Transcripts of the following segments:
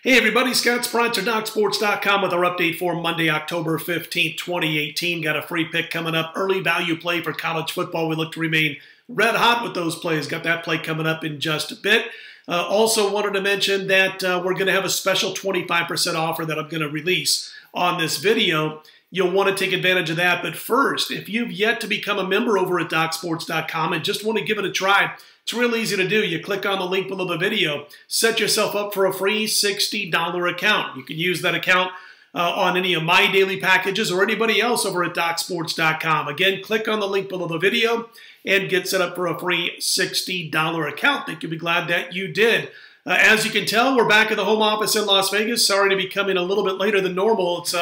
Hey everybody, Scott Spreitzer, DocSports.com with our update for Monday, October 15th, 2018. Got a free pick coming up, early value play for college football. We look to remain red hot with those plays. Got that play coming up in just a bit. Also wanted to mention that we're going to have a special 25% offer that I'm going to release on this video. You'll want to take advantage of that. But first, if you've yet to become a member over at DocSports.com and just want to give it a try, it's real easy to do. You click on the link below the video, set yourself up for a free $60 account. You can use that account on any of my daily packages or anybody else over at DocSports.com. Again, click on the link below the video and get set up for a free $60 account. I think you'll be glad that you did. As you can tell, we're back at the home office in Las Vegas. Sorry to be coming a little bit later than normal. It's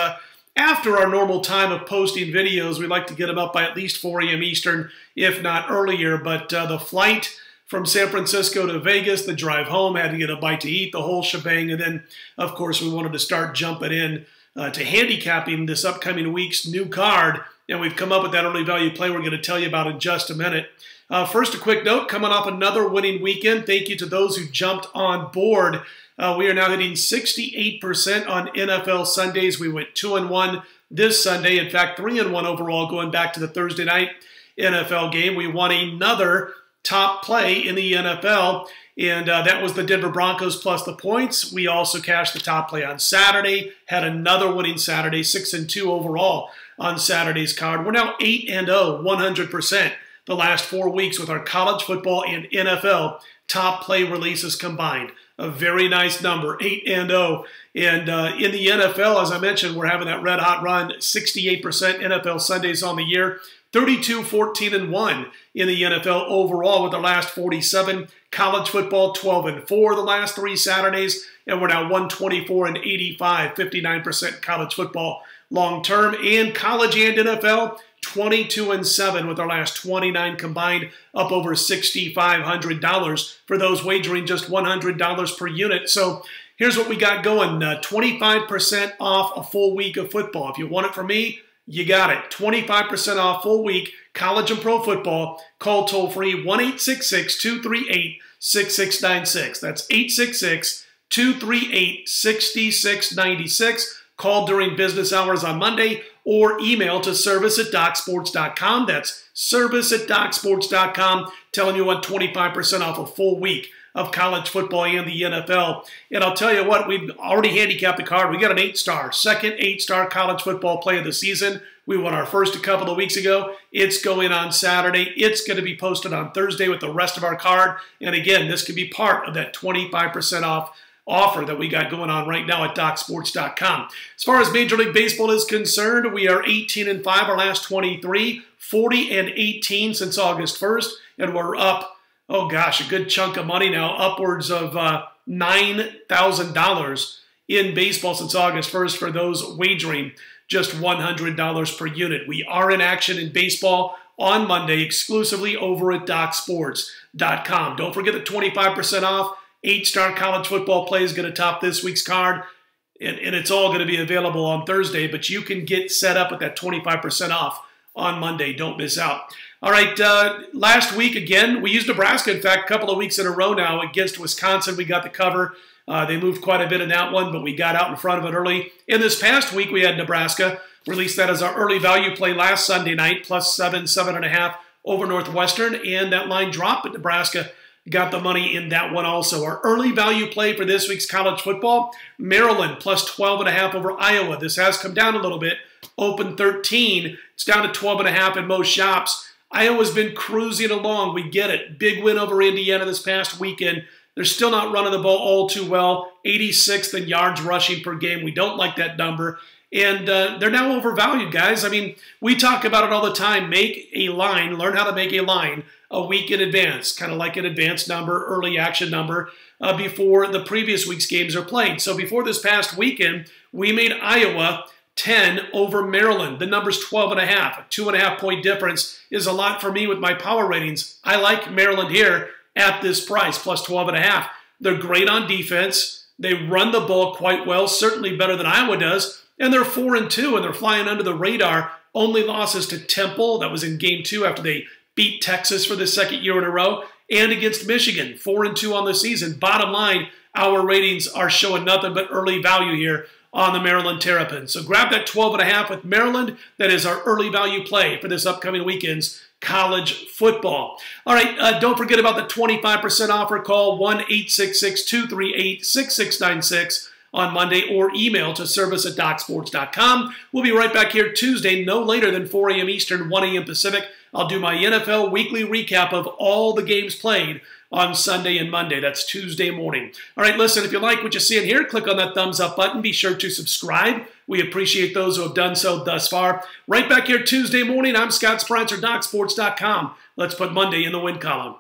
after our normal time of posting videos. We like to get them up by at least 4 a.m. Eastern, if not earlier. But the flight from San Francisco to Vegas, the drive home, had to get a bite to eat, the whole shebang. And then, of course, we wanted to start jumping in to handicapping this upcoming week's new card. And we've come up with that early value play we're going to tell you about in just a minute. First, a quick note, coming off another winning weekend. Thank you to those who jumped on board. We are now hitting 68% on NFL Sundays. We went 2-1 this Sunday. In fact, 3-1 overall going back to the Thursday night NFL game. We won another top play in the NFL, and that was the Denver Broncos plus the points. We also cashed the top play on Saturday, had another winning Saturday, 6-2 overall on Saturday's card. We're now 8-0, 100% the last 4 weeks with our college football and NFL top play releases combined. A very nice number, 8-0. And in the NFL, as I mentioned, we're having that red hot run, 68% NFL Sundays on the year. 32-14-1 in the NFL overall with the last 47. College football 12-4 the last 3 Saturdays, and we're now 124-85, 59% college football long term. And college and NFL 22-7 with our last 29 combined, up over $6,500 for those wagering just $100 per unit. So here's what we got going: 25% off a full week of football. If you want it from me, you got it. 25% off full week, college and pro football. Call toll-free 1-866-238-6696. That's 866-238-6696. Call during business hours on Monday or email to service@docsports.com. That's service@docsports.com, telling you what, 25% off a full week of college football and the NFL. And I'll tell you what, we've already handicapped the card. We got an 8-star, second 8-star college football play of the season. We won our first a couple of weeks ago. It's going on Saturday. It's going to be posted on Thursday with the rest of our card. And again, this could be part of that 25% off offer that we got going on right now at DocSports.com. As far as Major League Baseball is concerned, we are 18-5 our last 23, 40-18 since August 1st, and we're up, oh gosh, a good chunk of money now, upwards of $9,000 in baseball since August 1st for those wagering just $100 per unit. We are in action in baseball on Monday exclusively over at DocSports.com. Don't forget the 25% off. 8-star college football play is going to top this week's card, and it's all going to be available on Thursday, but you can get set up with that 25% off on Monday. Don't miss out. All right, last week, again, we used Nebraska, in fact, a couple of weeks in a row now against Wisconsin. We got the cover. They moved quite a bit in that one, but we got out in front of it early. In this past week, we had Nebraska. Released that as our early value play last Sunday night, +7, 7.5 over Northwestern, and that line dropped, but Nebraska got the money in that one also. Our early value play for this week's college football, Maryland +12.5 over Iowa. This has come down a little bit. Open 13. It's down to 12.5 in most shops. Iowa's been cruising along. We get it. Big win over Indiana this past weekend. They're still not running the ball all too well. 86th in yards rushing per game. We don't like that number. And they're now overvalued, guys. I mean, we talk about it all the time. Make a line. Learn how to make a line a week in advance, kind of like an advanced number, early action number, before the previous week's games are played. So before this past weekend, we made Iowa 10 over Maryland. The number's 12.5. A 2.5-point difference is a lot for me with my power ratings. I like Maryland here at this price, +12.5. They're great on defense. They run the ball quite well, certainly better than Iowa does. And they're 4-2, and they're flying under the radar. Only losses to Temple. That was in Game 2 after they beat Texas for the second year in a row. And against Michigan, 4-2 on the season. Bottom line, our ratings are showing nothing but early value here on the Maryland Terrapins. So grab that 12.5 with Maryland. That is our early value play for this upcoming weekend's college football. All right, don't forget about the 25% offer. Call 1-866-238-6696 on Monday or email to service@docsports.com. We'll be right back here Tuesday, no later than 4 a.m. Eastern, 1 a.m. Pacific. I'll do my NFL weekly recap of all the games played on Sunday and Monday. That's Tuesday morning. All right, listen, if you like what you see in here, click on that thumbs up button. Be sure to subscribe. We appreciate those who have done so thus far. Right back here Tuesday morning, I'm Scott Spreitzer, DocSports.com. Let's put Monday in the win column.